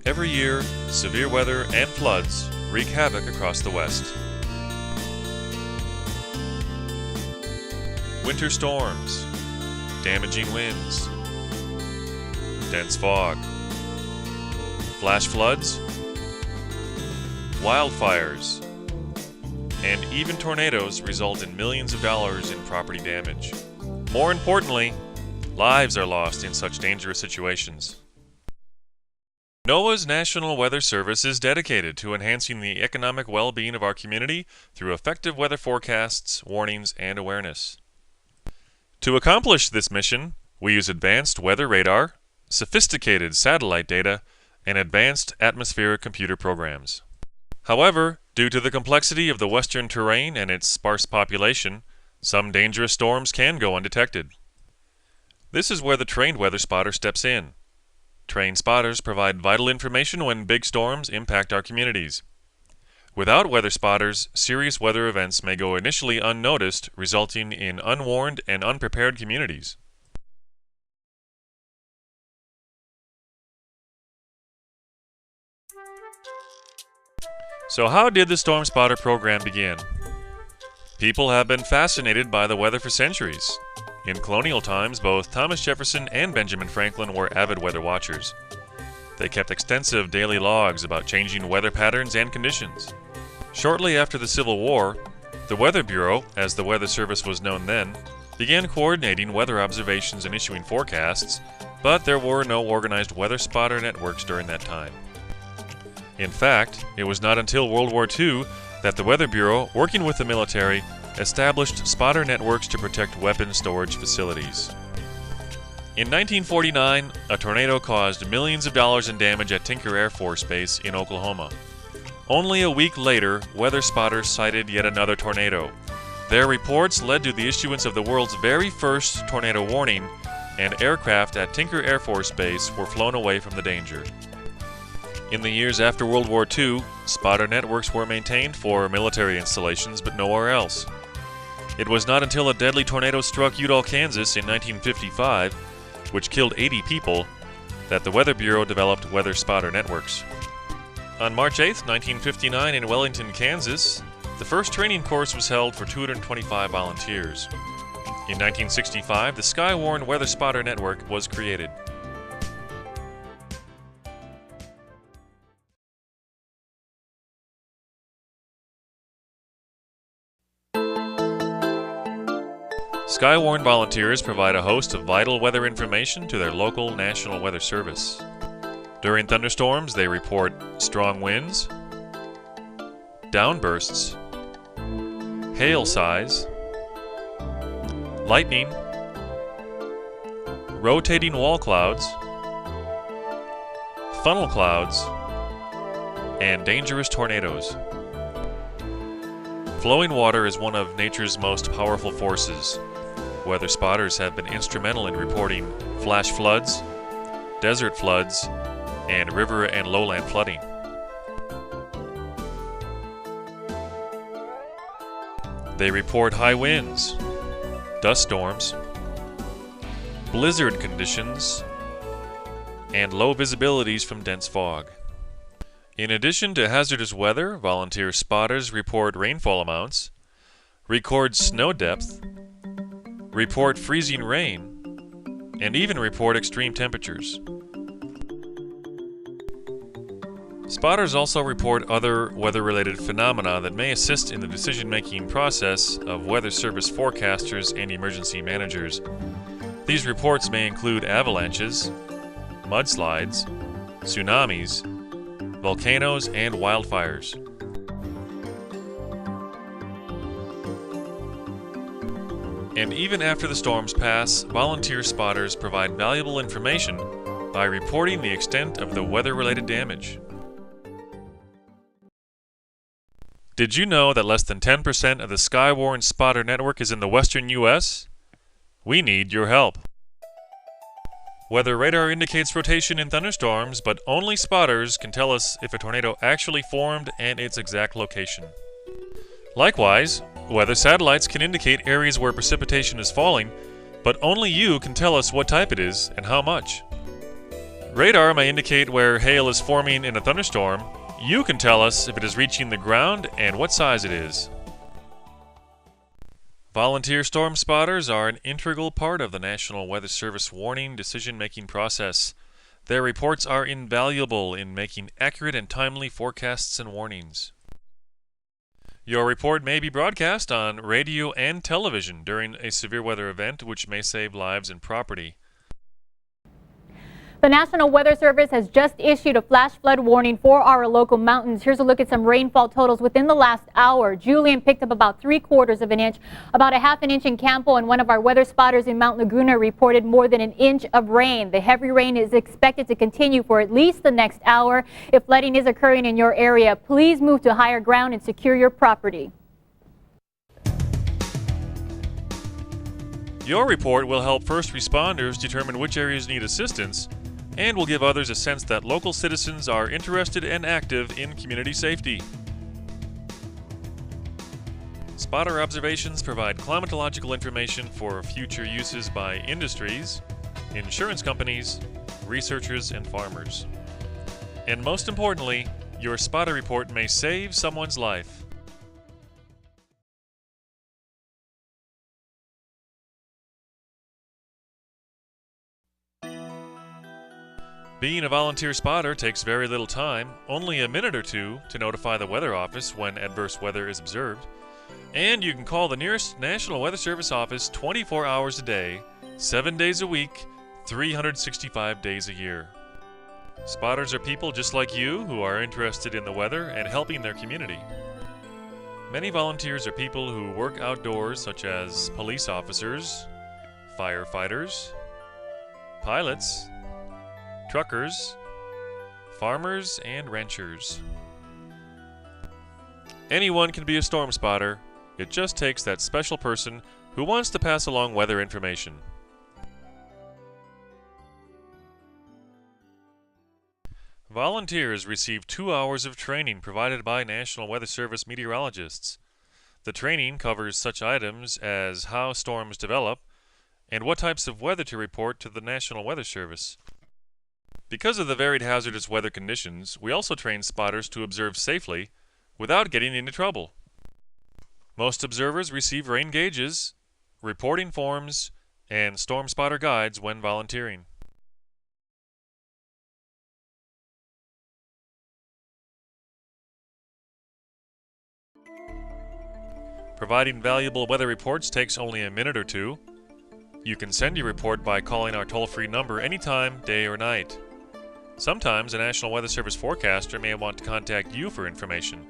Every year, severe weather and floods wreak havoc across the West. Winter storms, damaging winds, dense fog, flash floods, wildfires, and even tornadoes result in millions of dollars in property damage. More importantly, lives are lost in such dangerous situations. NOAA's National Weather Service is dedicated to enhancing the economic well-being of our community through effective weather forecasts, warnings, and awareness. To accomplish this mission, we use advanced weather radar, sophisticated satellite data, and advanced atmospheric computer programs. However, due to the complexity of the western terrain and its sparse population, some dangerous storms can go undetected. This is where the trained weather spotter steps in. Trained spotters provide vital information when big storms impact our communities. Without weather spotters, serious weather events may go initially unnoticed, resulting in unwarned and unprepared communities. So how did the Storm Spotter program begin? People have been fascinated by the weather for centuries. In colonial times, both Thomas Jefferson and Benjamin Franklin were avid weather watchers. They kept extensive daily logs about changing weather patterns and conditions. Shortly after the Civil War, the Weather Bureau, as the Weather Service was known then, began coordinating weather observations and issuing forecasts, but there were no organized weather spotter networks during that time. In fact, it was not until World War II that the Weather Bureau, working with the military, established spotter networks to protect weapon storage facilities. In 1949, a tornado caused millions of dollars in damage at Tinker Air Force Base in Oklahoma. Only a week later, weather spotters sighted yet another tornado. Their reports led to the issuance of the world's very first tornado warning, and aircraft at Tinker Air Force Base were flown away from the danger. In the years after World War II, spotter networks were maintained for military installations, but nowhere else. It was not until a deadly tornado struck Udall, Kansas in 1955, which killed 80 people, that the Weather Bureau developed weather spotter networks. On March 8, 1959 in Wellington, Kansas, the first training course was held for 225 volunteers. In 1965, the Skywarn Weather Spotter Network was created. Skywarn volunteers provide a host of vital weather information to their local National Weather Service. During thunderstorms, they report strong winds, downbursts, hail size, lightning, rotating wall clouds, funnel clouds, and dangerous tornadoes. Flowing water is one of nature's most powerful forces. Weather spotters have been instrumental in reporting flash floods, desert floods, and river and lowland flooding. They report high winds, dust storms, blizzard conditions, and low visibilities from dense fog. In addition to hazardous weather, volunteer spotters report rainfall amounts, record snow depth, report freezing rain, and even report extreme temperatures. Spotters also report other weather-related phenomena that may assist in the decision-making process of weather service forecasters and emergency managers. These reports may include avalanches, mudslides, tsunamis, volcanoes, and wildfires. And even after the storms pass, volunteer spotters provide valuable information by reporting the extent of the weather-related damage. Did you know that less than 10% of the Skywarn spotter network is in the western U.S.? We need your help. Weather radar indicates rotation in thunderstorms, but only spotters can tell us if a tornado actually formed and its exact location. Likewise, weather satellites can indicate areas where precipitation is falling, but only you can tell us what type it is and how much. Radar may indicate where hail is forming in a thunderstorm. You can tell us if it is reaching the ground and what size it is. Volunteer storm spotters are an integral part of the National Weather Service warning decision-making process. Their reports are invaluable in making accurate and timely forecasts and warnings. Your report may be broadcast on radio and television during a severe weather event, which may save lives and property. The National Weather Service has just issued a flash flood warning for our local mountains. Here's a look at some rainfall totals within the last hour. Julian picked up about 3/4 of an inch, about a half an inch in Campo, and one of our weather spotters in Mount Laguna reported more than an inch of rain. The heavy rain is expected to continue for at least the next hour. If flooding is occurring in your area, please move to higher ground and secure your property. Your report will help first responders determine which areas need assistance, and will give others a sense that local citizens are interested and active in community safety. Spotter observations provide climatological information for future uses by industries, insurance companies, researchers, and farmers. And most importantly, your spotter report may save someone's life. Being a volunteer spotter takes very little time, only a minute or two to notify the weather office when adverse weather is observed. And you can call the nearest National Weather Service office 24 hours a day, 7 days a week, 365 days a year. Spotters are people just like you who are interested in the weather and helping their community. Many volunteers are people who work outdoors, such as police officers, firefighters, pilots, truckers, farmers, and ranchers. Anyone can be a storm spotter. It just takes that special person who wants to pass along weather information. Volunteers receive 2 hours of training provided by National Weather Service meteorologists. The training covers such items as how storms develop and what types of weather to report to the National Weather Service. Because of the varied hazardous weather conditions, we also train spotters to observe safely without getting into trouble. Most observers receive rain gauges, reporting forms, and storm spotter guides when volunteering. Providing valuable weather reports takes only a minute or two. You can send your report by calling our toll-free number anytime, day or night. Sometimes a National Weather Service forecaster may want to contact you for information.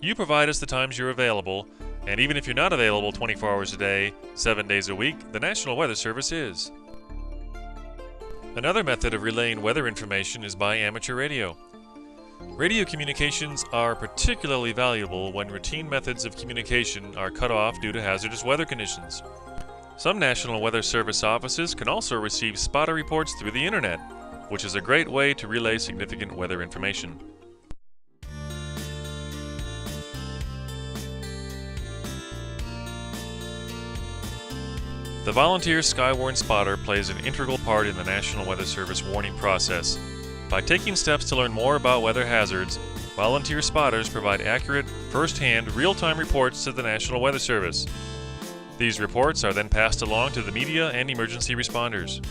You provide us the times you're available, and even if you're not available 24 hours a day, 7 days a week, the National Weather Service is. Another method of relaying weather information is by amateur radio. Radio communications are particularly valuable when routine methods of communication are cut off due to hazardous weather conditions. Some National Weather Service offices can also receive spotter reports through the internet, which is a great way to relay significant weather information. The volunteer Skywarn spotter plays an integral part in the National Weather Service warning process. By taking steps to learn more about weather hazards, volunteer spotters provide accurate, first-hand, real-time reports to the National Weather Service. These reports are then passed along to the media and emergency responders.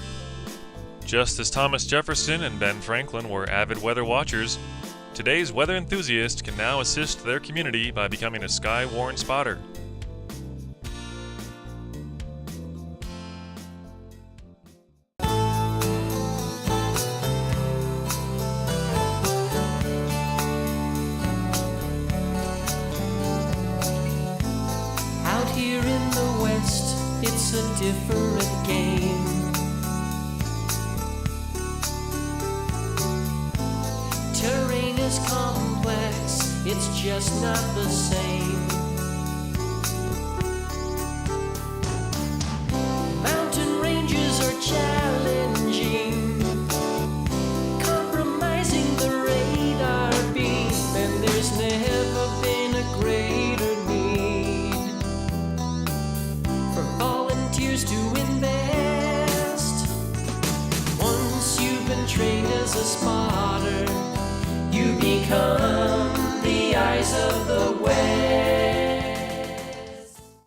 Just as Thomas Jefferson and Ben Franklin were avid weather watchers, today's weather enthusiast can now assist their community by becoming a Skywarn spotter. Out here in the West, it's a different game. Terrain is complex, it's just not the same. Mountain ranges are challenging, compromising the radar beam, and there's never been a greater need for volunteers to invest. Once you've been trained as country.